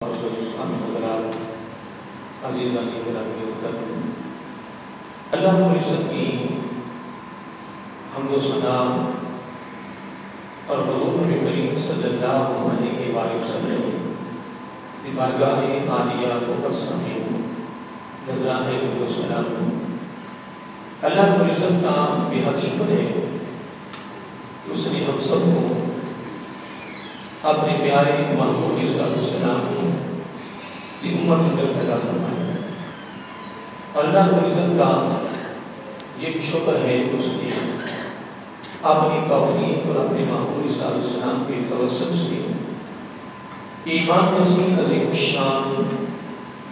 اللہ رب العزت کی حمد و ثنا اور حضور نبی کریم صلی اللہ علیہ وآلہ وسلم کی بارگاہ عالیہ کو قسم نذرانے و سلام۔ اللہ رب العزت کا بے حد شکر ہے کہ اس نے ہم سب کو اپنے پیارے محبوب صلی اللہ علیہ وسلم کی امت میں پیدا فرمایا۔ اللہ رب العزت کا یہ بھی شکر ہے کہ اس نے اپنی توفیق اور اپنے محبوب صلی اللہ علیہ وسلم کے توسط سے ایمان جیسی عظیم الشان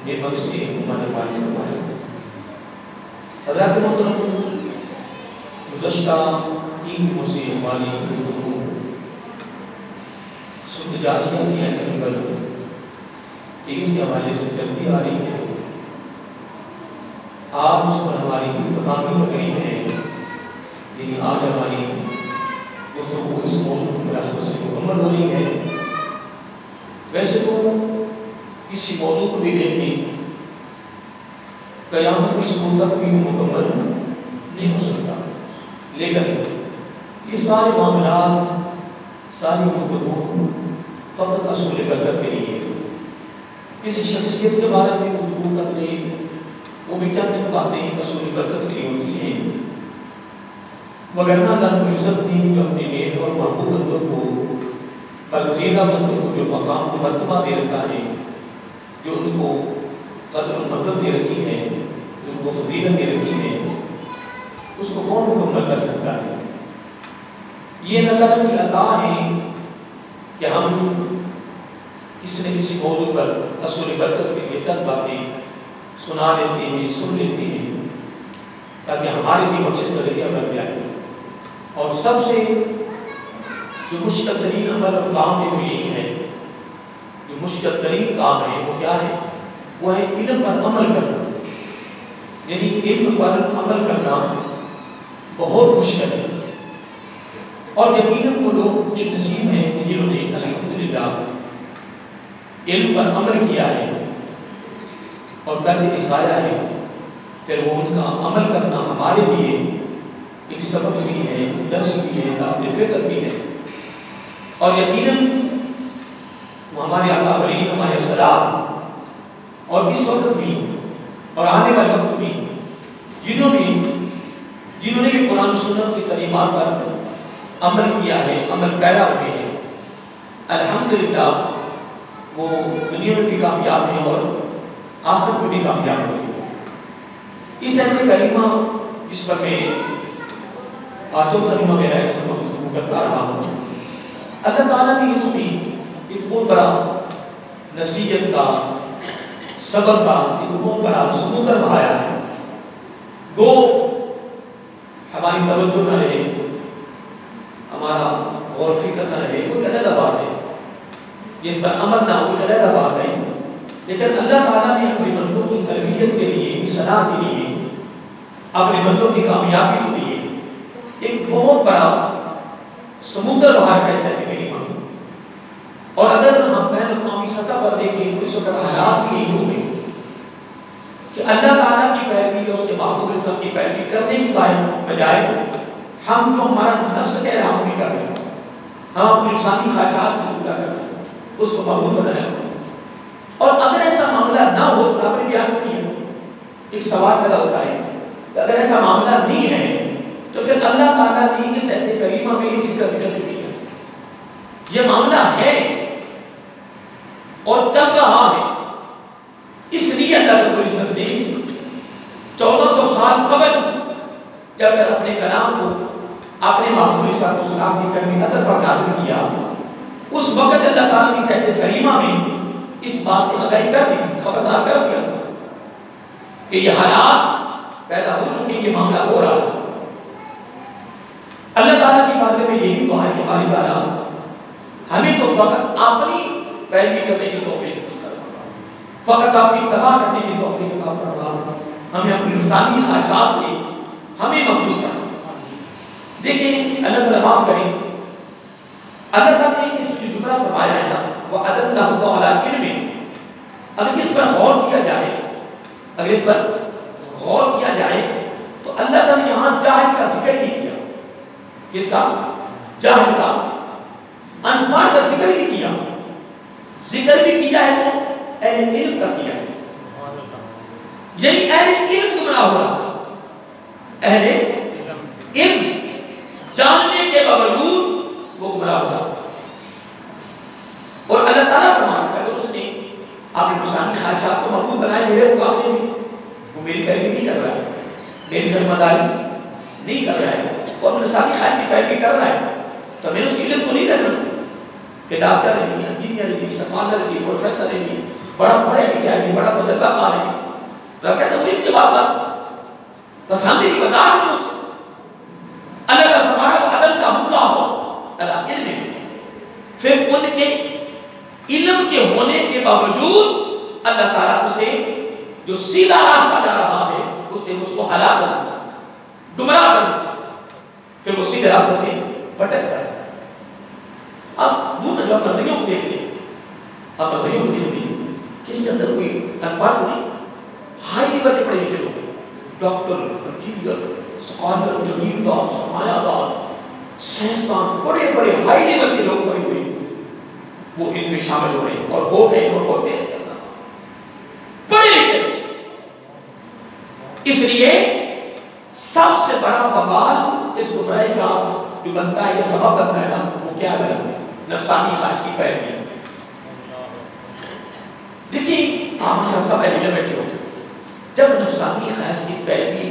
نعمت سے ہمارے پاس فرمایا۔ حضرات محترم، گزشتہ 3 دنوں سے ہماری گفتگو سود جاسموں کی تقریباً 23 کے حوالے سے چلتی آ رہی ہے۔ آج اس پر ہماری اختتامی تقریب ہے، یعنی آج ہماری گفتگو اس موضوع کی مناسبت سے مکمل ہو رہی ہے۔ ویسے تو کسی موضوع کو بھی دیکھیں قیامت کی صبح تک بھی مکمل نہیں ہو سکتا، لیکن یہ سارے معاملات، ساری گفتگو فقط اصول برکت کے لیے، کسی شخصیت کے بارے میں گفتگو کرنے وہ بھی چند باتیں اصول برکت کے لیے ہوتی ہیں، وگرنہ اللہ رب العزت نے جو اپنے نیک اور محبوب بندوں کو، برگزیدہ بندوں کو جو مقام و مرتبہ دے رکھا ہے، جو ان کو قدر و مرتبہ دے رکھی ہے، جو ان کو فضیلت دے رکھی ہے، اس کو کون مکمل کر سکتا ہے؟ یہ اللہ تعالیٰ کی عطا ہے کہ ہم کسی نہ کسی موضوع پر اصول برکت کے لیے چند باتیں سنا لیتے ہیں، سن لیتے ہیں، تاکہ ہمارے لیے بخشش کا ذریعہ بن جائے۔ اور سب سے جو مشکل ترین عمل اور کام ہے وہ یہی ہے، جو مشکل ترین کام ہے وہ کیا ہے؟ وہ ہے علم پر عمل کرنا۔ یعنی علم پر عمل کرنا بہت مشکل ہے، اور یقیناً وہ لوگ خوش نصیب ہیں کہ جنہوں نے الحمدللہ علم پر عمل کیا ہے اور کر کے دکھایا ہے، پھر وہ ان کا عمل کرنا ہمارے لیے ایک سبق بھی ہے، درس بھی ہے، دعوت فکر بھی ہے، اور یقیناً وہ ہمارے اکابرین، ہمارے اسلاف، اور اس وقت بھی اور آنے والے وقت بھی جنہوں نے بھی قرآن و سنت کی تعلیمات پر عمل کیا ہے، عمل پیرا ہوئے ہیں، الحمدللہ وہ دنیا میں بھی کامیاب ہیں اور آخرت میں بھی کامیاب ہوئے ہیں۔ اس آیت کریمہ جس پر میں آٹھواں کریمہ میرا اس پر گفتگو کرتا رہا ہوں، اللہ تعالیٰ نے اس میں ایک بہت بڑا نصیحت کا، صبر کا ایک بہت بڑا سمندر بہایا ہے۔ گو ہماری توجہ نہ رہے، ہمارا غور فکر نہ رہے، وہ ایک علیحدہ بات ہے، جس پر عمل نہ ہو ایک علیحدہ بات ہے، لیکن اللہ تعالیٰ نے اپنے بندوں کی تربیت کے لیے، اصلاح کے لیے، اپنے بندوں کی کامیابی کے لیے ایک بہت بڑا سمندر بہار کا ایسا کریمہ۔ اور اگر ہم بین الاقوامی سطح پر دیکھیں تو اس وقت حالات بھی یہی ہو گئے کہ اللہ تعالیٰ کی پیروی اور اس کے محبوب اسلام کی پیروی کرنے کی بجائے ہم جو ہمارا نفس کہہ رہا ہم نہیں کر رہے، ہم اپنی انسانی خواہشات کو پورا کر رہے ہیں، اس کو محبوب بنایا۔ اور اگر ایسا معاملہ نہ ہو تو آپ نے بیان کیا ایک سوال پیدا ہوتا ہے کہ اگر ایسا معاملہ نہیں ہے تو پھر اللہ تعالیٰ نے اس آیت کریمہ میں اس چیز کا ذکر نہیں کیا۔ یہ معاملہ ہے اور چل رہا ہے، اس لیے اللہ رب العزت نے 1400 سال قبل جب اپنے کلام کو اپنے محبوب صلی اللہ علیہ وسلم کی کرمی عطر پر نازل کیا، اس وقت اللہ تعالیٰ نے اس آیت کریمہ میں اس بات سے آگاہی کر دی، خبردار کر دیا تھا کہ یہ حالات پیدا ہو چکے، یہ معاملہ ہو رہا ہے۔ اللہ تعالیٰ کی بارگاہ میں یہی دعا ہے کہ باری تعالیٰ ہمیں تو فقط اپنی پیروی کرنے کی توفیق عطا فرما، فقط اپنی اتباع کرنے کی توفیق عطا فرما، ہمیں اپنی انسانی خواہشات سے ہمیں محفوظ کرنا۔ دیکھیں اللہ تعالیٰ معاف کریں، اللہ تعالیٰ نے اس جملہ فرمایا ہے نا وَأَدَلَّهُ عَلَىٰ عِلْمٍ، اگر اس پر غور کیا جائے، اگر اس پر غور کیا جائے تو اللہ تعالیٰ نے یہاں جاہل کا ذکر نہیں کیا. کس کا؟ جاہل کا، ان پڑھ کا ذکر نہیں کیا. ذکر بھی کیا ہے تو اہل علم کا کیا ہے. یعنی اہل علم گمراہ ہو رہا، اہل علم جاننے کے باوجود وہ گمراہ ہو رہا. اور اللہ تعالیٰ فرماتا ہے اگر اس نے اپنے نفسانی خواہشات کو مقبول بنائے میرے مقابلے میں، وہ میری پیروی نہیں کر رہا ہے، میری ذمہ داری نہیں کر رہا ہے، اور نفسانی خواہش کی پیروی کر رہا ہے، تو میں نے اس کے علم کو نہیں دیکھنا کہ ڈاکٹر ہے نہیں، انجینئر ہے نہیں، سکالر ہے نہیں، پروفیسر ہے نہیں، بڑا پڑھے لکھا ہے نہیں، بڑا تجربہ کار ہے نہیں. رب کہتا ہے مجھے تجھے بات پسند نہیں، بتا سکتے اس سے. اللہ کا فرمانا وہ عدل اللہ علی علم، پھر ان کے علم کے ہونے کے باوجود اللہ تعالیٰ اسے جو سیدھا راستہ جا رہا ہے اس سے اس کو ہلاک کر دیتا، گمراہ کر دیتا، پھر وہ سیدھے راستے سے بھٹک جاتا. اب وہ جو مرضیوں کو دیکھ لیں، اب مرضیوں کو دیکھ لیں کہ اس کے اندر کوئی ان پڑھ تو نہیں، ہائی لیول کے پڑھے لکھے لوگ، ڈاکٹر، انجینئر، سکالر، جمیندار، سرمایہ دار، سائنسدان، بڑے بڑے ہائی لیول کے لوگ پڑھے ہوئے وہ علم میں شامل ہو رہے ہیں اور ہو گئے اور ہوتے رہے پڑھے لکھے لوگ. اس لیے سب سے بڑا وبال اس گمراہی کا جو بنتا ہے، یہ سبب بنتا ہے نا، وہ کیا ہے؟ نفسانی خواہش کی پیروی. دیکھیے آپ اچھا سب ایلیل بیٹھے ہوتے، جب نفسانی خواہش کی پیروی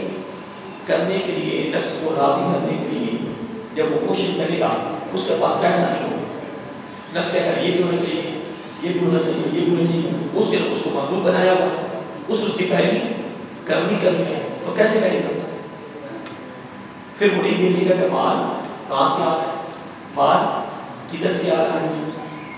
کرنے کے لیے، نفس کو راضی کرنے کے لیے جب وہ کوشش کرے گا، اس کے پاس پیسہ نہیں ہوگا، نفس کہتا ہے یہ بھی ہونا چاہیے، یہ بھی ہونا چاہیے، یہ بھی ہونا چاہیے، اس کے لیے اس کو مغلوب بنایا ہوا، اس کی پیروی کرنی ہے تو کیسے کرے گا؟ پھر وہ نہیں دیکھے گا کہ مال کہاں سے آ رہا ہے، مال کدھر سے آ رہا ہے.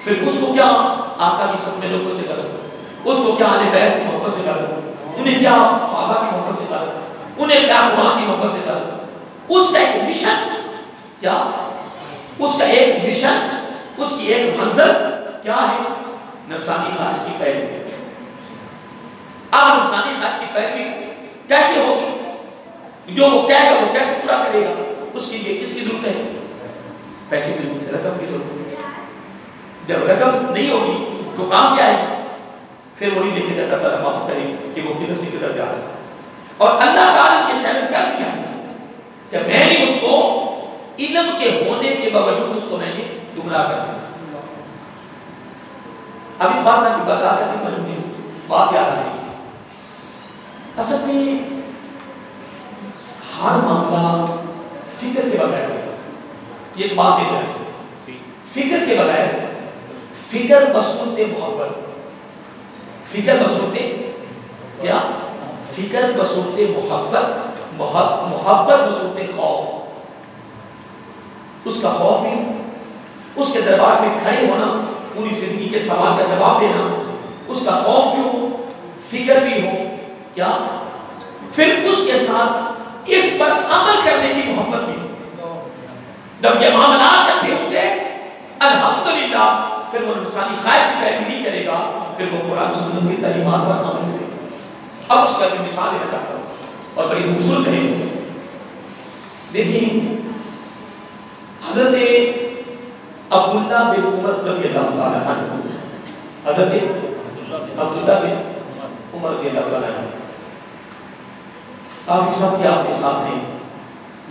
پھر اس کو کیا آقا کی ختم لوگوں سے غرض ہے، اس کو کیا اہل بیت کی محبت سے غرض ہے، انہیں کیا صحابہ کی محبت سے غرض ہے، انہیں کیا قرآن کی محبت سے غرض ہے. اس کا ایک مشن کیا، اس کا ایک مشن، اس کی ایک منظر کیا ہے؟ نفسانی خواہش کی پیروی. اب نفسانی خواہش کی پیروی کیسے ہوگی؟ جو وہ کہے گا وہ کیسے پورا کرے گا؟ اس کے لیے کس کی ضرورت ہے؟ پیسے کی ضرورت ہے، رقم کی ضرورت ہے. جب رقم نہیں ہوگی تو کہاں سے آئے گی؟ پھر وہ نہیں دیکھے گا اللہ تعالیٰ معاف کرے کہ وہ کدھر سے کدھر جا رہا ہے. اور اللہ تعالیٰ نے یہ چیلنج کر دیا کہ میں نے اس کو علم کے ہونے کے باوجود اس کو میں نے گمراہ کر دیا. اب اس بات میں بتا کرتی ہوں، بات یاد آئی. اصل میں ہر معاملہ فکر کے بغیر، یہ ایک بات ہے، فکر کے بغیر، فکر بصورت محبت، فکر بصورت کیا؟ فکر بصورت محبت، محبت بصورت خوف. اس کا خوف بھی ہو، اس کے دربار میں کھڑے ہونا، پوری زندگی کے سوال کا جواب دینا، اس کا خوف بھی ہو، فکر بھی ہو، کیا؟ پھر اس کے ساتھ اس پر عمل کرنے کی محبت بھی ہو. جب یہ معاملات اکٹھے ہوں گے الحمدللہ پھر وہ نفسانی خواہش کی پیروی نہیں کرے گا، پھر وہ قرآن و سنت کی تعلیمات پر عمل کرے گا. اب اس کا بھی مثال دینا چاہتا ہوں اور بڑی خوبصورت ہے. دیکھیں حضرت عبداللہ بن عمر رضی اللہ عنہ، حضرت عبداللہ بن عمر رضی اللہ عنہ کافی ساتھی آپ کے ساتھ ہیں،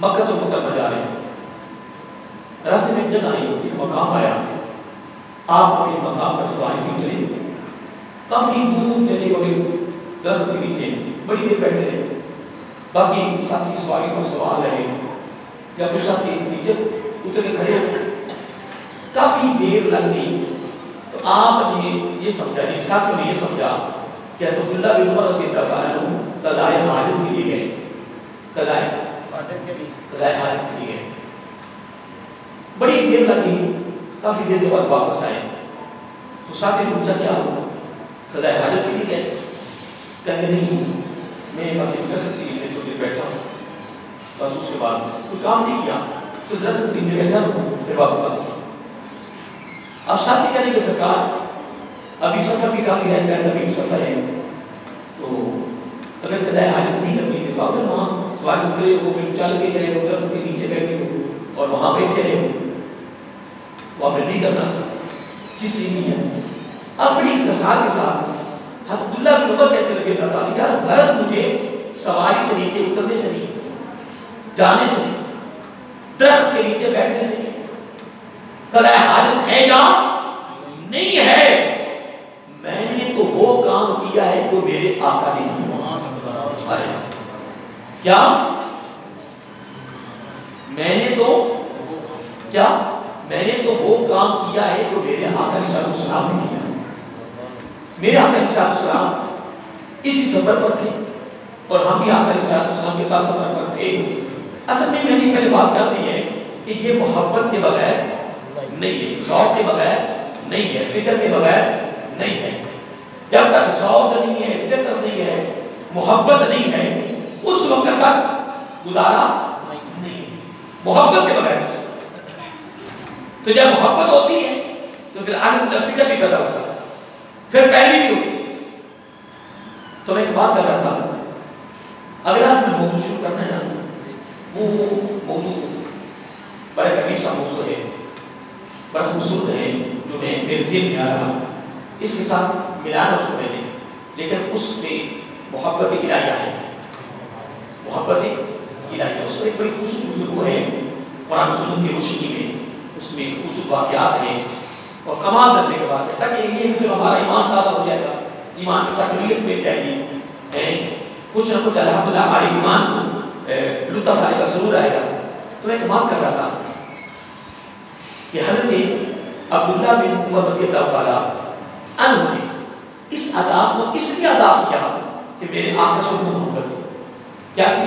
مکہ تو مکرمہ جا رہے ہیں. راستے میں ایک جگہ آئی، ایک مقام آیا، آپ اپنے مقام پر سواری سے اترے، کافی دور چلے گئے، درخت کے نیچے بڑی دیر بیٹھے رہے. باقی ساتھی سواری پر سوار رہے، یا کچھ ساتھی نیچے اتر کے کھڑے ہوئے. کافی دیر لگ گئی تو آپ نے یہ سمجھا، ایک ساتھیوں نے یہ سمجھا کہ عبداللہ بن عمر رضی اللہ عنہ قضائے حاجت کے لیے گئے، قضائے حاجت کے لیے گئے. بڑی دیر لگ گئی، کافی دیر کے بعد واپس آئے تو ساتھی نے پوچھا کیا ہوا؟ قضائے حاجت کے لیے گئے؟ کہتے نہیں، میں بس درخت کے نیچے تھوڑی دیر بیٹھا ہوں، بس اس کے بعد کوئی کام نہیں کیا، صرف درخت کے نیچے بیٹھا ہوں، پھر واپس آ گیا. اب ساتھی کہنے کہ سرکار ابھی سفر بھی کافی رہتا ہے، طویل سفر ہے، تو اگر قضاء حاجت نہیں کرنی تھی تو آپ وہاں سواری سے اترے ہو، پھر چل کے گئے ہو، درخت کے نیچے بیٹھے ہو اور وہاں بیٹھے رہے ہو، وہ آپ نے نہیں کرنا تھا. کس لیے کیا؟ اب بڑی اختصار کے ساتھ حضرت عبداللہ بن عمر کہتے رضی اللہ تعالیٰ یار غرض مجھے سواری سے نیچے اترنے سے نہیں، جانے سے نہیں، درخت کے نیچے بیٹھنے سے نہیں، قضاء حاجت ہے یا نہیں ہے، میں نے تو وہ کام کیا ہے جو میرے آقا نے کیا، میں نے تو کیا، میں نے تو وہ کام کیا ہے جو میرے آقا علیہ السلام نے کیا. میرے آقا علیہ السلام اسی سفر پر تھے اور ہم بھی آقا علیہ السلام کے ساتھ سفر پر تھے. اصل میں نے پہلے بات کر دی ہے کہ یہ محبت کے بغیر نہیں ہے، شوق کے بغیر نہیں ہے، فکر کے بغیر نہیں ہے. جب تک شوق نہیں ہے، فکر نہیں ہے، محبت نہیں ہے، اس وقت تک گزارا نہیں ہے. محبت کے بغیر نہیں. تو جب محبت ہوتی ہے تو پھر آدمی کا فکر بھی پیدا ہوتا ہے، پھر پیروی بھی ہوتی ہے. تو میں ایک بات کر رہا تھا، اگر آدمی موضوع شروع کرنا ہے نا، وہ موضوع بڑا قریب سا موضوع ہے، بڑا خوبصورت ہے، جو میں میرے ذہن میں آ رہا، اس کے ساتھ ملانا اس کو میں نے، لیکن اس میں محبت الہیہ ہے، محبت الہیہ. اس پر ایک بڑی خوبصورت گفتگو ہے قرآن سنت کی روشنی میں، اس میں خوبصورت واقعات ہیں اور کمال درجے کے واقعات، تاکہ یہ جو ہمارا ایمان تازہ ہو جائے گا، ایمان کی تقویت مل جائے گی، کچھ نہ کچھ الحمدللہ ہمارے ایمان کو لطف آئے گا، سرور آئے گا. تو میں ایک بات کر رہا تھا کہ حضرت عبداللہ بن عمر رضی اللہ تعالیٰ عنہ نے اس ادا کو اس لیے ادا کیا کہ میرے آقا سے محبت تھی. کیا تھی؟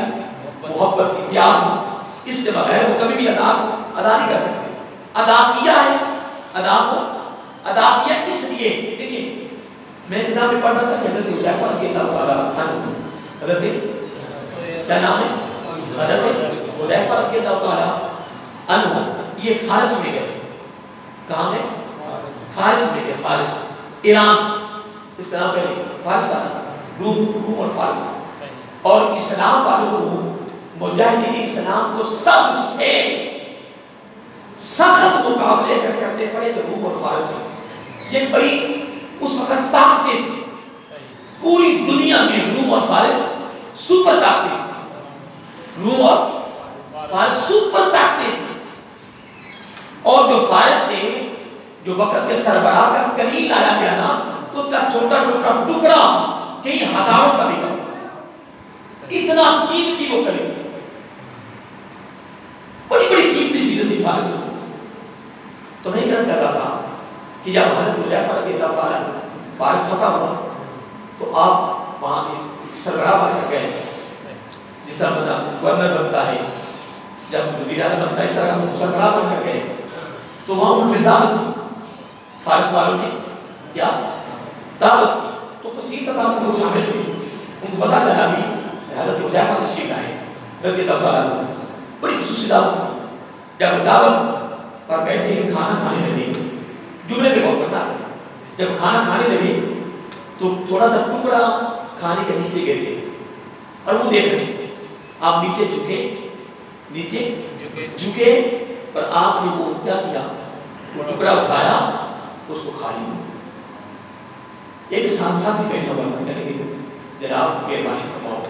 محبت تھی، پیار تھی. اس کے بغیر وہ کبھی بھی ادا نہیں کر سکتے. ادا کیا ہے، ادا کو ادا کیا اس لیے. دیکھیے میں کتاب میں پڑھ رہا تھا کہ حضرت حذیفہ رضی اللہ تعالیٰ عنہ، حضرت کیا نام ہے، حضرت حذیفہ رضی اللہ تعالیٰ عنہ، یہ فارس میں گئے. کہاں گئے؟ فارس میں گئے. فارس ایران، اس کا نام پہلے فارس کا روم اور فارس. اور اسلام والوں کو، مجاہدین اسلام کو سب سے سخت مقابلے کرنے پڑے تو روم اور فارس سے. یہ بڑی اس وقت طاقتیں تھی پوری دنیا میں. روم اور فارس سپر طاقتیں تھی، روم اور فارس سپر طاقتیں تھی. اور جو فارس سے جو وقت کے سربراہ کا کلیل لایا گیا نا، اس کا چھوٹا چھوٹا ٹکڑا کئی ہزاروں کا بکا، اتنا قیمتی وہ کلیل، بڑی بڑی قیمتی چیزیں تھی فارس سے. تو میں کر رہا تھا کہ جب حضرت حذیفہ رضی اللہ تعالیٰ فارس فتح ہوا تو آپ وہاں کے سربراہ بن کر گئے. جس طرح بنا گورنر بنتا ہے، جب وزیر اعظم بنتا ہے، اس طرح سربراہ بن کر گئے. تو وہاں ان پھر دعوت کی، فارس والوں نے کیا دعوت کی. تو کثیر تعداد میں شامل تھے. ان کو پتا چلا بھی حضرت حذیفہ تشریف لائے رضی اللہ تعالیٰ عنہ، بڑی خصوصی دعوت کی. جب دعوت پر بیٹھے کھانا کھانے لگے، جملے پہ غور کرنا، جب کھانا کھانے لگے تو تھوڑا سا ٹکڑا کھانے کے نیچے گر گئے اور وہ دیکھ رہے ہیں. آپ نیچے جھکے، نیچے جھکے اور آپ نے وہ کیا کیا، وہ ٹکڑا اٹھایا، اس کو کھا لیا. ایک ساتھی بیٹھا ہوا تھا، کہنے لگے جناب مہربانی فرماؤ،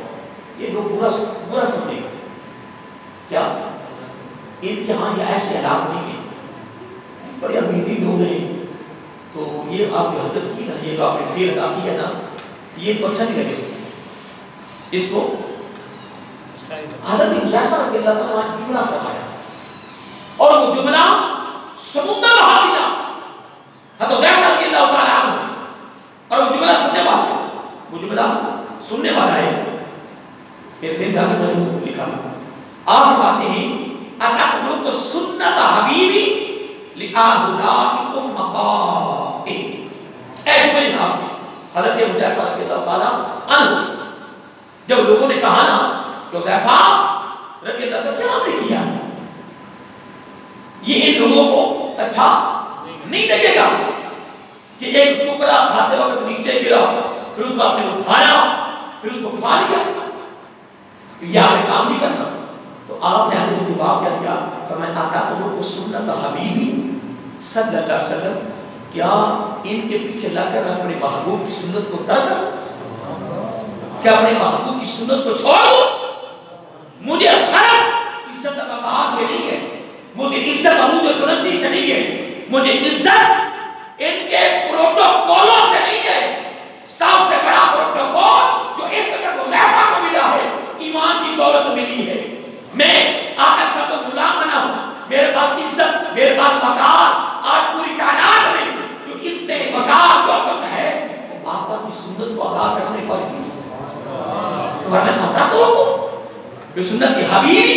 یہ لوگ برا سمجھے گا کیا، ان کے ہاں یہ ایسے حالات نہیں ہیں، بڑے امیتی لوگ ہیں، تو یہ آپ نے حرکت کی نا، یہ جو آپ نے فعل ادا کیا نا، یہ کو اچھا نہیں لگے. اس کو حضرت حذیفہ رضی اللہ تعالیٰ عنہ جملہ فرمایا اور وہ جملہ سمندر بہا دیا. حضرت حذیفہ رضی اللہ تعالیٰ عنہ اور وہ جملہ سننے والا ہے، وہ جملہ سننے والا ہے. میرے ذہن میں لکھا تھا، آپ فرماتے ہیں اتترک سنت حبیبی لآہلاک احمقاء. اے جملے آپ حضرت حذیفہ رضی اللہ تعالیٰ عنہ، جب لوگوں نے کہا نا کہ حذیفہ رضی اللہ تعالیٰ کیا آپ نے کیا، یہ ان لوگوں کو اچھا نہیں لگے گا کہ ایک ٹکڑا کھاتے وقت نیچے گرا، پھر اس کو آپ نے اٹھایا، پھر اس کو کھا لیا، یہ آپ نے کام نہیں کرنا. تو آپ نے حدیث میں جواب کیا دیا؟ فرمایا اتاترک سنت حبیبی صلی اللہ علیہ وسلم، کیا ان کے پیچھے لگ کر میں اپنے محبوب کی سنت کو ترک کروں؟ کیا اپنے محبوب کی سنت کو چھوڑ دوں؟ مجھے غرض عزت وقار سے نہیں ہے، مجھے عزت عروج و بلندی سے نہیں ہے، مجھے عزت ان کے پروٹوکولوں سے نہیں ہے. سب سے بڑا پروٹوکول جو اس وقت حذیفہ کو ملا ہے، ایمان کی دولت ملی ہے. میں آقا صاحب کا غلام بنا ہوں، میرے پاس عزت، میرے پاس وقار. آج پوری کائنات میں جو عزت وقار جو کچھ ہے وہ آقا کی سنت کو ادا کرنے پر ہی. تمہارا میں آتا تو رکھو بے سنت حبیبی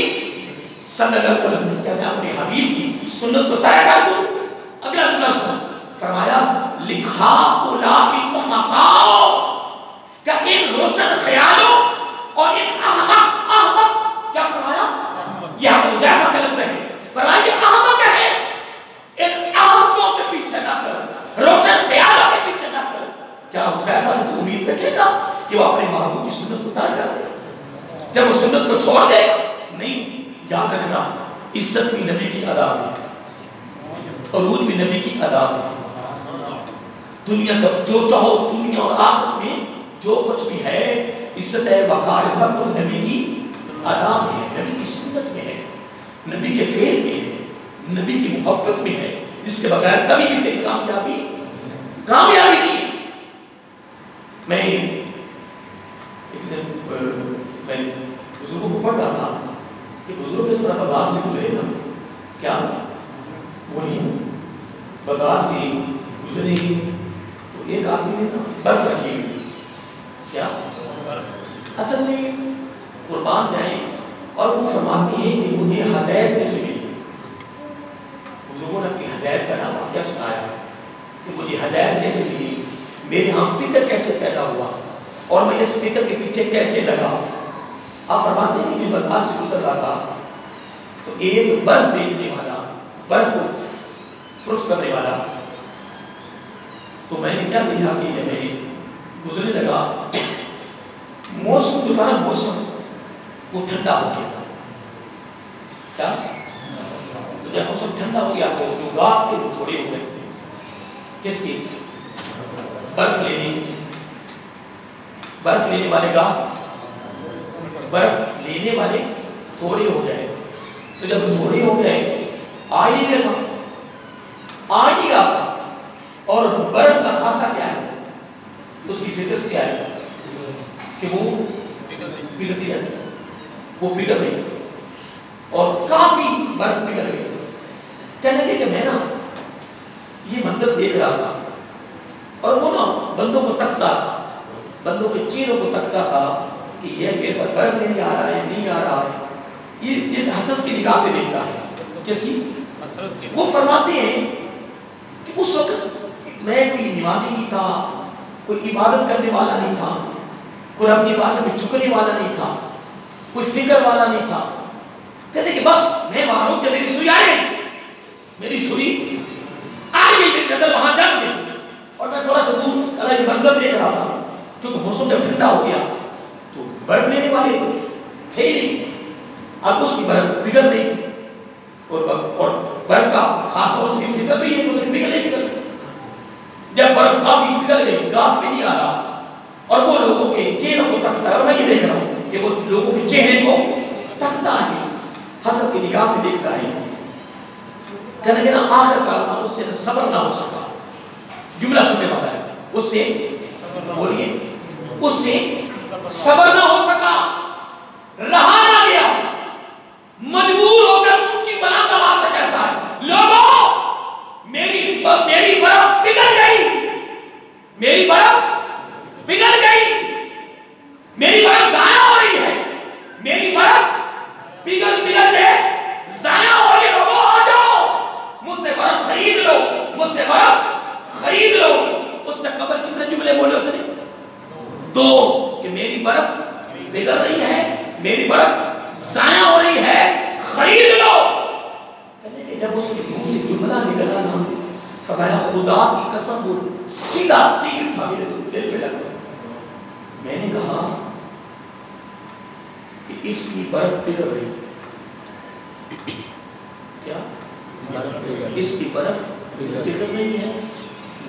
صلی اللہ علیہ وسلم، کیا میں اپنے حبیب کی سنت کو طے کر دوں؟ اگلا جملہ سنو، فرمایا لکھا اولائی احمقاؤ کہ ان روشن خیالوں اور ان احمق کیا فرمایا؟ یہاں پر حذیفہ کا لفظ ہے، فرمایا یہ احمق ہے، ان احمقوں کے پیچھے نہ کر، روشن خیالوں کے پیچھے نہ کر. کیا حذیفہ سے تو امید رکھے گا کہ وہ اپنے محبوب کی سنت کو طے کر دے؟ کیا وہ سنت کو چھوڑ دے؟ نہیں. یاد رکھنا عزت بھی نبی کی ادا ہے، عروج بھی نبی کی ادا ہے. دنیا کا جو چاہو، دنیا اور آخرت میں جو کچھ بھی ہے، عزت ہے، وقار ہے، سب کچھ نبی کی ادا میں ہے، نبی کی سنت میں ہے، نبی کے فعل میں ہے، نبی کی محبت میں ہے. اس کے بغیر کبھی بھی تیری کامیابی نہیں ہے. میں ایک دن میں بزرگوں کو پڑھ رہا تھا کہ بزرگ اس طرح بازار سے گزرے نا، کیا بولی بازار سے گزرے تو ایک آدمی نے نا برف رکھی ہوئی، کیا اصل میں قربان جائیں، اور وہ فرماتے ہیں کہ مجھے ہدایت کیسے ملی. بزرگوں نے اپنی ہدایت کا نام کیا سنایا کہ مجھے ہدایت کیسے ملی، میرے ہاں فکر کیسے پیدا ہوا اور میں اس فکر کے پیچھے کیسے لگا. آپ فرماتے ہیں کہ میں بازار سے گزر رہا تھا تو ایک برف بیچنے والا، برف کو فروخت کرنے والا، تو میں نے کیا دیکھا کہ جب میں گزرنے لگا موسم جو تھا نا، موسم وہ ٹھنڈا ہو گیا. کیا؟ تو جب موسم ٹھنڈا ہو گیا تو جو گاہ کے وہ تھوڑے ہو گئے. کس کی؟ برف لینے والے گاہ، برف لینے والے تھوڑے ہو گئے. تو جب تھوڑے ہو گئے آ نہیں رہا تھا، اور برف کا خاصا کیا ہے، اس کی فطرت کیا ہے کہ وہ پگھلتی رہتی ہے، وہ پگھل رہی تھی اور کافی برف پگھل گئی. کہنے لگے کہ میں نا یہ منظر دیکھ رہا تھا، اور وہ نا بندوں کو تکتا تھا، بندوں کے چہروں کو تکتا تھا کہ یہ میرے پر برف نہیں آ رہا ہے، نہیں آ رہا ہے. یہ حسد کی نگاہ سے دیکھتا ہے. کس کی؟ وہ فرماتے ہیں کہ اس وقت میں کوئی نمازی نہیں تھا، کوئی عبادت کرنے والا نہیں تھا، کوئی رب کی عبادت میں جھکنے والا نہیں تھا، کوئی فکر والا نہیں تھا. کہتے کہ بس میں وہاں روک کے میری سوئی آ گئی، میری سوئی آ گئی، میری نظر وہاں جا گئی، اور میں تھوڑا سا دور اللہ منظر دیکھ رہا تھا. کیونکہ موسم جب ٹھنڈا ہو گیا تو برف لینے والے تھے ہی نہیں، اب اس کی برف پگھل رہی تھی، اور برف کا خاص اور اس کی فکر بھی ہے کہ پگھل. جب برف کافی پگھل گئی، گاہ بھی نہیں آ رہا، اور وہ لوگوں کے چہروں کو تکتا ہے، اور میں یہ دیکھ رہا ہوں کہ وہ لوگوں کے چہرے کو تکتا ہے، حسد کی نگاہ سے دیکھتا ہے. کہنے کہ نا آخر کار اس سے صبر نہ ہو سکا. جملہ سننے والا ہے، اس سے بولیے، اس سے صبر نہ ہو سکا، رہا نہ گیا، مجبور ہو کر اونچی بلند آواز سے کہتا ہے لوگوں میری برف پگھل گئی، میری برف پگھل گئی، میری برف ضائع ہو رہی ہے، میری برف پگھل کے ضائع ہو رہی ہے. لوگوں آ جاؤ، مجھ سے برف خرید لو، مجھ سے برف خرید لو. اس سے قبل کتنے جملے بولے اس نے؟ 2 کہ میری برف پگھل رہی ہے، میری برف ضائع ہو رہی ہے، خرید لو. کہنے کہ جب اس کے منہ سے جملہ نکلا نا، فرمایا خدا کی قسم وہ سیدھا تیر تھا میرے دل پہ لگا. میں نے کہا کہ اس کی برف پگھل رہی. کیا اس کی برف پگھل رہی ہے,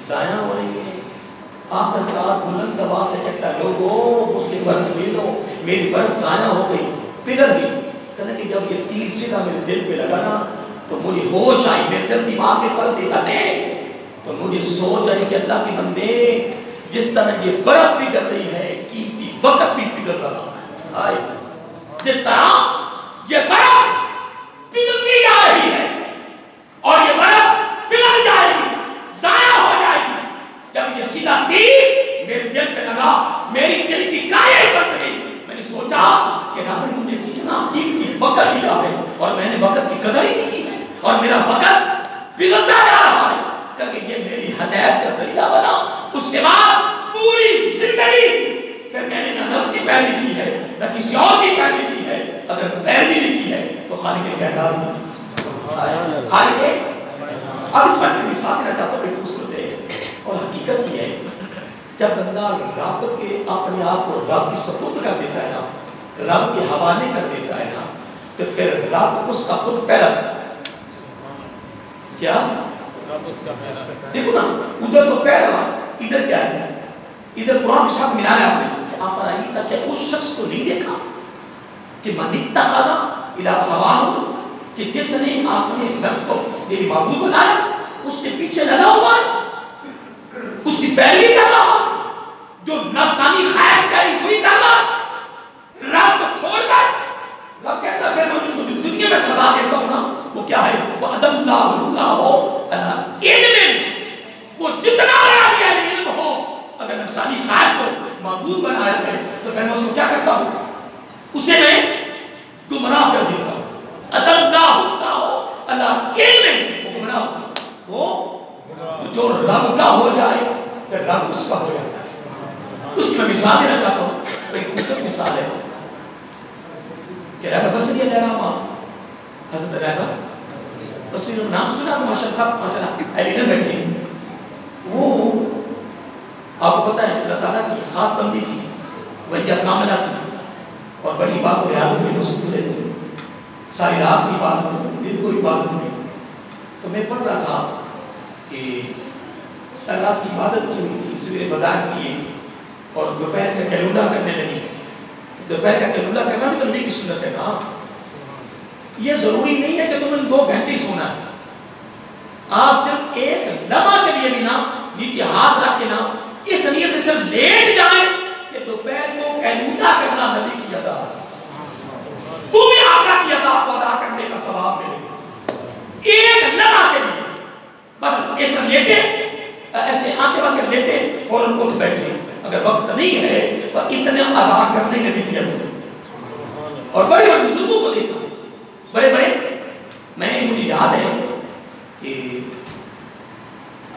ضائع ہو رہی ہے. آخر کار بلند آواز سے کہتا ہے لوگوں مجھ سے برف لے لو, میری برف ضائع ہو گئی, پگھل گئی. کہنا کہ جب یہ تیر سیدھا میرے دل پہ لگا نا تو مجھے ہوش آئی, میرے دل دماغ کے پردے ہٹے, تو مجھے سوچ آئی کہ اللہ کے بندے جس طرح یہ برف پگھل رہی ہے قیمتی وقت بھی پگھل رہا ہے. جس طرح یہ برف پگھلتی جا رہی ہے اور یہ برف پگھل جائے گی, ضائع ہو جائے گی. جب یہ سیدھا تیر میرے دل پہ لگا میری دل کی کائیں پلٹ گئی. میں نے سوچا کہ رب نے مجھے کتنا قیمتی وقت دیا ہے اور میں نے وقت کی قدر ہی نہیں کی اور میرا وقت پگھلتا جا رہا ہے. کہ یہ میری ہدایت کا ذریعہ بنا. اس کے بعد پوری زندگی پھر میں نے نہ نفس کی پیروی کی ہے نہ کسی اور کی پیروی کی ہے. اگر پیروی نہیں کی ہے تو خالق کائنات خالق. اب اس پر میں مثال دینا چاہتا ہوں, بڑی خوبصورت ہے اور حقیقت یہ ہے. جب بندہ رب کے اپنے آپ کو رب کی سپرد کر دیتا ہے نا, رب کے حوالے کر دیتا ہے نا, تو پھر رب اس کا خود پیرا بنتا ہے. کیا دیکھو نا, ادھر تو پیروا, ادھر کیا ہے, ادھر قرآن کے ساتھ ملانا ہے آپ نے کہ افرائیت, کیا اس شخص کو نہیں دیکھا کہ من اتخذ الہ ہواہ, کہ جس نے اپنے نفس کو یہ معبود بنایا, اس کے پیچھے لگا ہوا ہے, اس کی پیروی کر رہا, جو نفسانی خواہش کری وہی کر رہا, رب کو چھوڑ کر. رب کہتا ہے پھر میں اس کو جو دنیا میں سزا دیتا ہوں نا وہ کیا ہے, وہ عدم اللہ علم, وہ جتنا بڑا بھی علم ہو اگر نفسانی خواہش کو معبود بنایا ہے تو پھر میں اس کو کیا کرتا ہوں, اسے میں گمراہ کر دیتا ہوں. عدم اللہ علم, وہ گمراہ وہ جو رب کا ہو جائے پھر رب اس کا ہو جاتا ہے. اس کی میں مثال دینا چاہتا ہوں, ایک خوبصورت مثال ہے کہ رہبہ بصری علیہ الرحمہ, حضرت رہبہ بصری نام سنا ماشاءاللہ صاحب, ماشاءاللہ اہل علم بیٹھے, وہ آپ کو پتہ ہے اللہ تعالیٰ کی خاص بندی تھی, ولیہ کاملہ تھی اور بڑی بات و ریاضت میں مصروف رہتے تھے, ساری رات کی عبادت میں, دن کو عبادت میں. تو میں پڑھ رہا تھا کہ ساری رات کی عبادت کی ہوئی تھی, سویرے وظائف کیے اور دوپہر کا قیلولہ کرنے لگی. دوپہر کا قیلولہ کرنا بھی تو نبی کی سنت ہے نا. یہ ضروری نہیں ہے کہ تم نے 2 گھنٹے سونا ہے, آپ صرف ایک لمحہ کے لیے بھی نا نیچے ہاتھ رکھ کے نا اس لیے سے صرف لیٹ جائیں کہ دوپہر کو قیلولہ کرنا نبی کی ادا ہے, تمہیں آقا کی ادا کو ادا کرنے کا ثواب ملے گا. ایک لمحہ کے لیے بس اس طرح لیٹے, ایسے آنکھیں بند کر لیٹے, فوراً اٹھ بیٹھے, اگر وقت نہیں ہے تو اتنے ادا کرنے نبی کی ادا. اور بڑے بڑے بزرگوں کو دیکھا, بڑے بڑے, میں مجھے یاد ہے کہ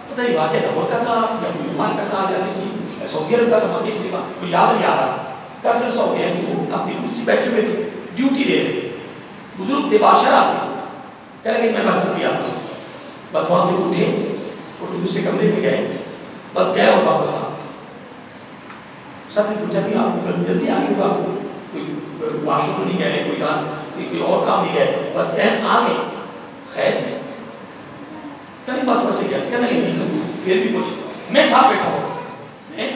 پتہ نہیں واقعہ لاہور کا تھا یا عمان کا تھا یا کسی سعودی عرب کا تھا, مجھے یاد نہیں آ رہا. کافی عرصہ ہو گیا کہ وہ اپنی کرسی بیٹھے ہوئے تھے, ڈیوٹی دے رہے تھے, بزرگ تھے, بادشاہ تھے. کہہ لگے میں بس کیا بس وہاں سے اٹھے اور دوسرے کمرے میں گئے, بس گئے اور واپس آ. ساتھ ہی پوچھا بھی آپ کو جلدی آگے تو آپ کوئی واش روم نہیں گئے, کوئی اور کام نہیں گئے, بس این آ گئے خیر سے. کہیں بس بس گیا, کہنے لگے نہیں پھر بھی کچھ, میں ساتھ بیٹھا ہوں, میں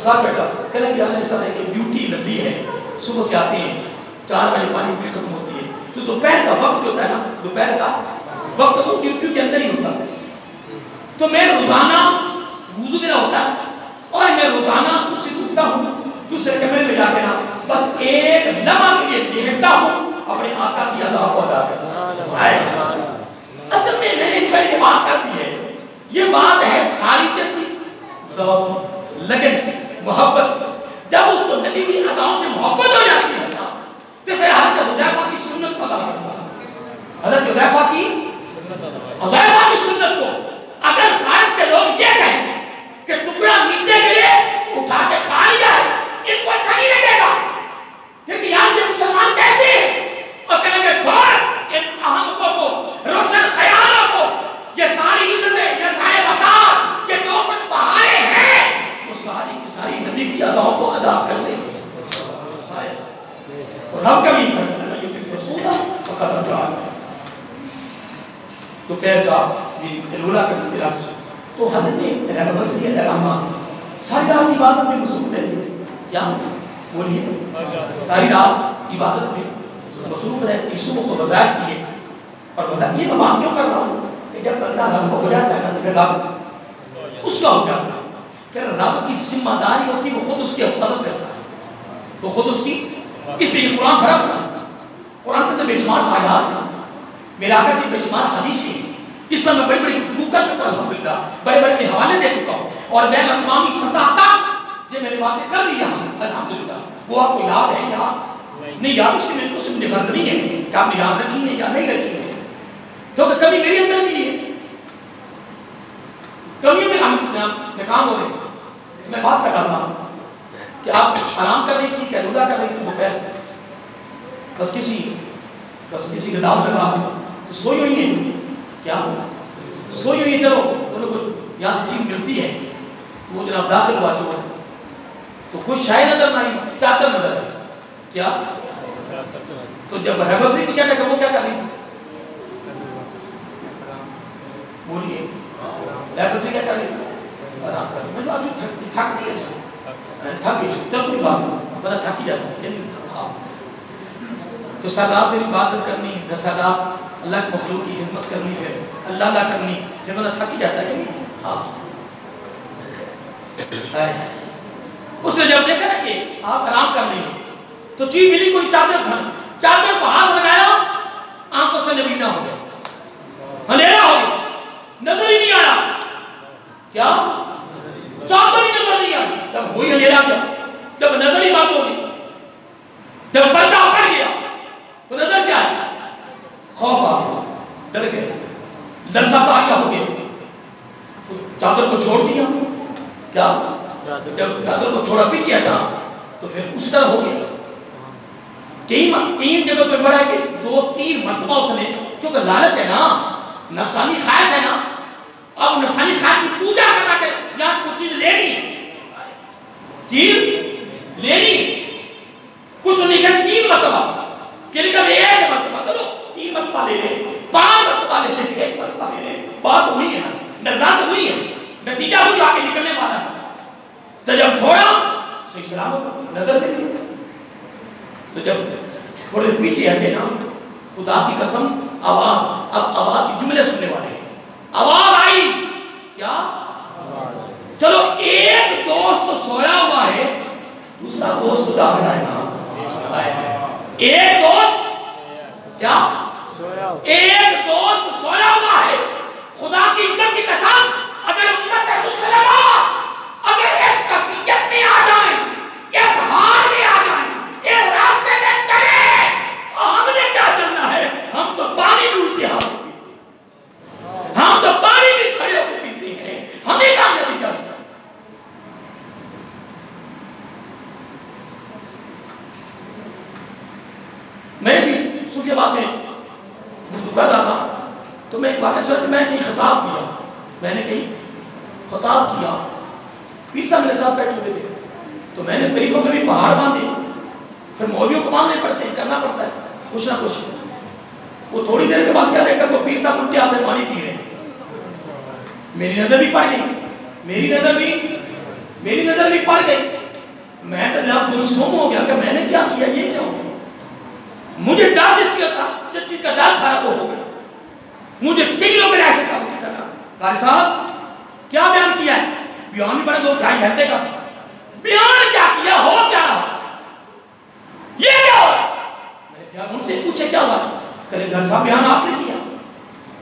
ساتھ بیٹھا. کہنے لگے اس طرح ہے کہ ڈیوٹی لمبی ہے, صبح سے آتے ہیں 4 بجے پانی ڈیوٹی ختم ہوتی ہے, تو دوپہر کا وقت جو ہوتا ہے نا, دوپہر کا وقت وہ ڈیوٹی کے اندر ہی ہوتا ہے. تو میں روزانہ وضو میرا ہوتا ہے اور میں روزانہ اس سے اٹھتا ہوں, دوسرے کمرے میں جا کے نا بس ایک لمحہ کے لیے لیٹتا ہوں, اپنے آقا کی ادا کو ادا کرتا. اصل میں نے پہلے بات کر دی ہے, یہ بات ہے ساری کس کی, ذوق لگن کی, محبت کی. جب اس کو نبی کی اداؤں سے محبت ہو جاتی ہے نا تو پھر حضرت حذیفہ کی سنت کو ادا کرتا ہے. حضرت حذیفہ کی سنت کو اگر فارس کے لوگ یہ کہیں کہ ٹکڑا نیچے گرے تو اٹھا کے کھا لیا ہے, ان کو اچھا نہیں لگے گا, کیونکہ یار یہ مسلمان کیسے ہیں, اور کہنے کے چھوڑ ان احمقوں کو, روشن خیالوں کو, یہ ساری عزتیں, یہ ساری کی اداؤں کو ادا کر لیں گے. اور رب کا بھی فیصلہ ہے یہ کہ رسول فقط اطاعت ہے. دوپہر کا الولا کرنے کے بعد تو حضرت رحمہ بصری علیہ الرحمہ ساری رات عبادت میں مصروف رہتی تھی. کیا بولیے؟ ساری رات عبادت میں مصروف رہتی. صبح کو وظائف کیے اور وظائف یہ میں بات کیوں کر رہا ہوں کہ جب بندہ رب کو ہو جاتا ہے نا تو پھر رب اس کا ہو جاتا ہے. پھر رب کی ذمہ داری ہوتی ہے وہ خود اس کی حفاظت کرتا ہے. وہ خود اس کی اس لیے یہ قرآن بھرا پڑا. قرآن کے اندر بے شمار آیات ہیں, میرے آقا کی بے شمار حدیثیں ہیں. اس پر میں بڑی بڑی گفتگو کر چکا ہوں الحمدللہ, بڑے بڑے حوالے دے چکا ہوں اور بین الاقوامی سطح تک یہ میری باتیں کر دی یہاں الحمدللہ. وہ آپ کو یاد ہے یا نہیں یاد اس سے مجھے غرض نہیں ہے کہ آپ نے یاد رکھی ہے یا نہیں رکھی ہے, کیونکہ کبھی میرے اندر بھی ہے کمیوں میں ناکام ہو رہے ہیں. میں بات کر رہا تھا کہ آپ آرام کر رہی تھی, کیلولا کر رہی تھی دوپہر, بس کسی کا داؤ لگا تو سوئی ہوئی ہیں. کیا سوئی ہوئی ہیں؟ چلو انہوں کو یہاں سے چیز ملتی ہے تو وہ جناب داخل ہوا چور تو کچھ شاید نظر نہیں, چادر نظر ہے. کیا تو جب رحمہ بصری کو کیا کہا وہ کیا کر رہی تھی؟ بولیے رحمہ بصری کیا کر رہی تھی؟ آرام کر رہی. مجھے آج تھک دیا تھک گئی چل کوئی بات نہیں پتہ تھک ہی جاتا ہے. تو سر رات میں عبادت کرنی, سر رات اللہ کے مخلوق کی خدمت کرنی, پھر اللہ کرنی, پھر بندہ تھک ہی جاتا ہے کہ نہیں. اس نے جب دیکھا نا کہ آپ آرام کر رہی ہیں تو چیز ملی کوئی چادر تھا, چادر کو ہاتھ لگایا, آنکھوں سے نبینا ہو گیا, اندھیرا ہو گیا, نظر ہی نہیں آیا. کیا چادر ہی نظر نہیں آیا. جب ہوئی اندھیرا گیا, جب نظر ہی بند ہو گئی, جب پردہ پڑ گیا تو نظر کیا ہے؟ خوف آ گیا, ڈر گئے, لرزہ تاریہ ہو گیا. تو چادر کو چھوڑ دیا. کیا جب چادر کو چھوڑا پیچھے ہٹا تو پھر اسی طرح ہو گیا. کئی جگہ پہ پڑھا ہے کہ 2-3 مرتبہ اس نے, کیونکہ لالچ ہے نا, نفسانی خواہش ہے نا, اب نفسانی خواہش کی پوجا کرنا کہ یہاں سے کچھ چیز لینی کچھ نہیں کہ 3 مرتبہ کہ لیکن 1 مرتبہ چلو 3 مرتبہ لے لیں, 5 مرتبہ لے لیں, 1 مرتبہ لے لیں. بات ہوئی ہے نا, نرزان ہوئی ہے, نتیجہ وہ جو آگے نکلنے والا ہے. تو جب چھوڑا صحیح سلامت نظر مل گئی. تو جب تھوڑے پیچھے ہٹے نا, خدا کی قسم آواز, اب آواز کی جملے سننے والے ہیں. آواز آئی. کیا چلو ایک دوست تو سویا ہوا ہے, دوسرا دوست جاگ رہا ہے نا. ایک دوست کیا ایک دوست سویا ہوا ہے. خدا کی عزت کی قسم اگر امت مسلمہ اگر اس کفیت میں آ جائیں, اس حال میں آ جائیں, اس راستے میں چلے, ہم نے کیا چلنا ہے؟ ہم تو پانی بھی الٹے ہاتھ سے پیتے ہیں, ہم تو پانی بھی کھڑے ہو کے پیتے ہیں, ہمیں کامیابی کرنا. میں بھی صوفی آباد میں گفتگو کر رہا تھا تو میں ایک واقعہ سنا کہ میں نے کہیں خطاب کیا, پیر صاحب میرے ساتھ بیٹھے ہوئے تھے تو میں نے طریفوں کے بھی پہاڑ باندھے, پھر مولویوں کو باندھنے پڑتے ہیں, کرنا پڑتا ہے کچھ نہ کچھ. وہ تھوڑی دیر کے بعد کیا دیکھا وہ پیر صاحب الٹے ہاتھ سے پانی پی رہے ہیں. میری نظر بھی پڑ گئی, میری نظر بھی پڑ گئی. میں تو جناب گمسم ہو گیا کہ میں نے کیا کیا, یہ کیا ہو گیا. مجھے ڈر جس چیز کا ڈر تھا وہ ہو گیا. مجھے کئی لوگ نے ایسے کہا کہ کرنا قاری صاحب کیا بیان کیا ہے, بیان بھی بڑے 2-2.5 گھنٹے کا تھا, بیان کیا کیا, ہو کیا رہا, یہ کیا ہو رہا. میں نے کہا ان سے پوچھے کیا ہوا, کہ قاری صاحب بیان آپ نے کیا,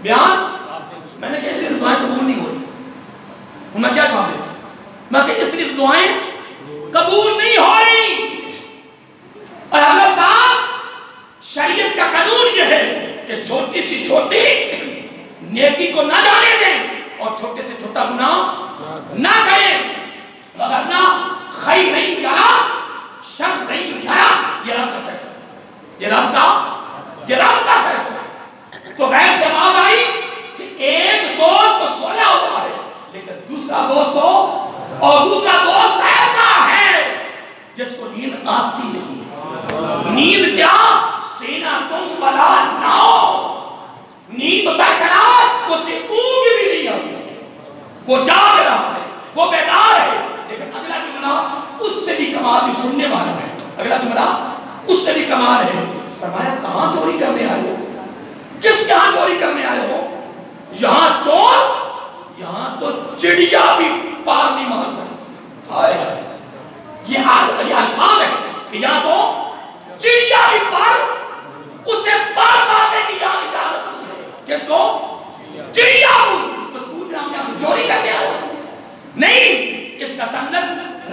بیان میں نے کہا اس لیے دعائیں قبول نہیں ہو رہی. میں کیا جواب دیتا, میں کہ اس لیے دعائیں قبول نہیں ہو رہی. اور حضرت صاحب شریعت کا قانون یہ ہے کہ چھوٹی سی چھوٹی نیکی کو نہ جانے دیں اور چھوٹے سے چھوٹا گناہ نہ کریں, وگرنہ خیر نہیں یرا شر نہیں یرا. یہ رب کا فیصلہ ہے, یہ رب کا فیصلہ ہے. تو غیب سے آواز آئی کہ ایک دوست تو سویا ہوا ہے لیکن دوسرا دوست ایسا ہے آتی نہیں. نیند کیا سینا تم ولا ناؤ. نیند تو درکنار اسے اونگ بھی نہیں آتی. وہ جاگ رہا ہے, وہ بیدار ہے, لیکن اگلا جملہ اس سے بھی کمال بھی سننے والا ہے. اگلا جملہ اس سے بھی کمال ہے. فرمایا کہاں چوری کرنے آئے ہو؟ کس یہاں چوری کرنے آئے ہو؟ یہاں چور, یہاں تو چڑیا بھی پار نہیں مار سکتی. یہ الفاظ ہے کہ یہاں تو چڑیا بھی پار, اسے پار مارنے کی یہاں اجازت نہیں ہے. کس کو؟ چڑیا کو. تو تو ہم یہاں سے چوری کرنے آیا نہیں. اس کا تعلق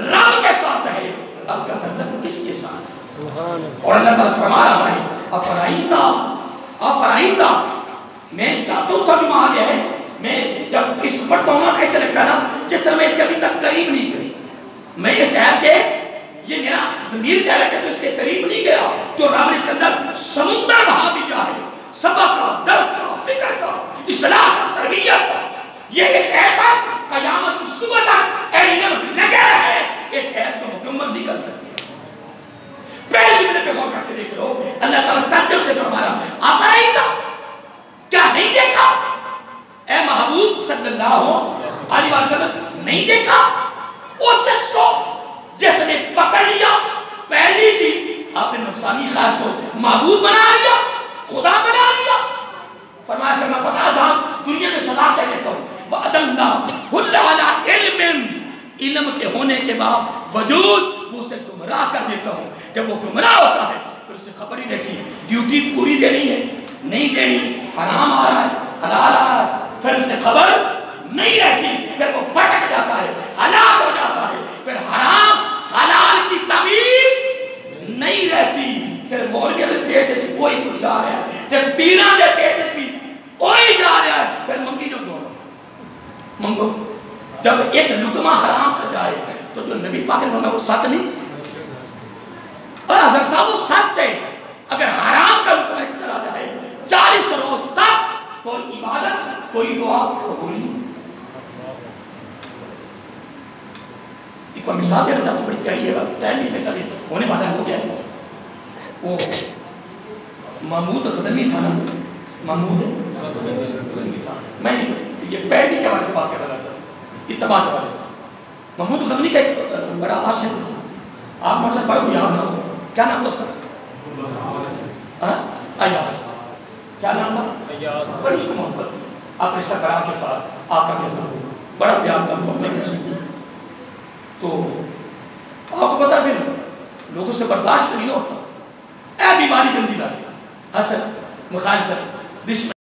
رب کے ساتھ ہے, رب کا تعلق اس کے ساتھ ہے. اور اللہ تعالیٰ فرما رہا ہے افرائیتا. میں چاہتا ہوں تھا وہاں گیا ہے, میں جب اس کو پڑھتا ہوں نا ایسے لگتا ہے نا جس طرح میں اس کے ابھی تک قریب نہیں گیا. میں اس عہد کے, یہ میرا ضمیر کہہ رہا ہے کہ تو اس کے قریب نہیں گیا. جو رب نے اس کے اندر سمندر بہا دیا ہے, سبق کا, درس کا, فکر کا, اصلاح کا, تربیت کا. یہ اس عہد پر قیامت کی صبح تک اہل علم لگے رہے, اس عہد کو مکمل نہیں کر سکتے. پہلے جملے پہ غور کر کے دیکھ لو. اللہ تعالیٰ تعجب سے فرما رہا افرائیتا, کیا نہیں دیکھا اے محبوب صلی اللہ علیہ وسلم, نہیں دیکھا اس شخص کو جس نے پکڑ لیا, پیروی کی, آپ نے نفسانی خواہش کو معبود بنا لیا, خدا بنا لیا. فرمایا فرما پتا صاحب دنیا میں سزا کیا دیتا ہوں, وَأَدَلَّهُ عَلَىٰ عِلْمٍ, علم کے ہونے کے بعد وجود وہ اسے گمراہ کر دیتا ہوں. جب وہ گمراہ ہوتا ہے پھر اسے خبر ہی رہتی, ڈیوٹی پوری دینی ہے نہیں دینی, حرام آ رہا ہے حلال آ رہا ہے, پھر اسے خبر نہیں رہتی, پھر وہ بھٹک جاتا ہے, ہلاک ہو جاتا ہے. پھر حرام حلال کی تمیز نہیں رہتی, پھر مولوی دے پیٹ چ وہی کچھ جا رہا ہے, جب پیراں دے پیٹ چ بھی وہی جا رہا ہے. پھر منگی جو دو منگو, جب ایک لقمہ حرام کا جائے تو جو نبی پاک نے فرمایا وہ سچ نہیں. اور حضرت صاحب وہ سچ ہے. اگر حرام کا لقمہ ایک چلا جائے 40 روز تک کوئی عبادت کوئی دعا قبول نہیں. ایک بار مثال دینا چاہتا ہوں, بڑی پیاری ہے, ٹائم نہیں میں چلی ہونے والا ہو گیا. وہ محمود غزنوی تھا نا, محمود غزنوی تھا. میں یہ پیروی کے حوالے سے بات کرنا چاہتا ہوں, اتباع کے حوالے سے. محمود غزنوی کا ایک بڑا عاشق تھا. آپ مجھ سے بڑا کو یاد نہ ہو, کیا نام تھا اس کا؟ ایاز. کیا نام تھا؟ بڑی اس کو محبت تھی اپنے سربراہ کے ساتھ, آقا کے ساتھ, بڑا پیار تھا, محبت تھی. تو آپ کو پتا پھر لوگوں سے برداشت نہیں ہوتا, اے بیماری گندی لگی, حسد, مخالفت, دشمن.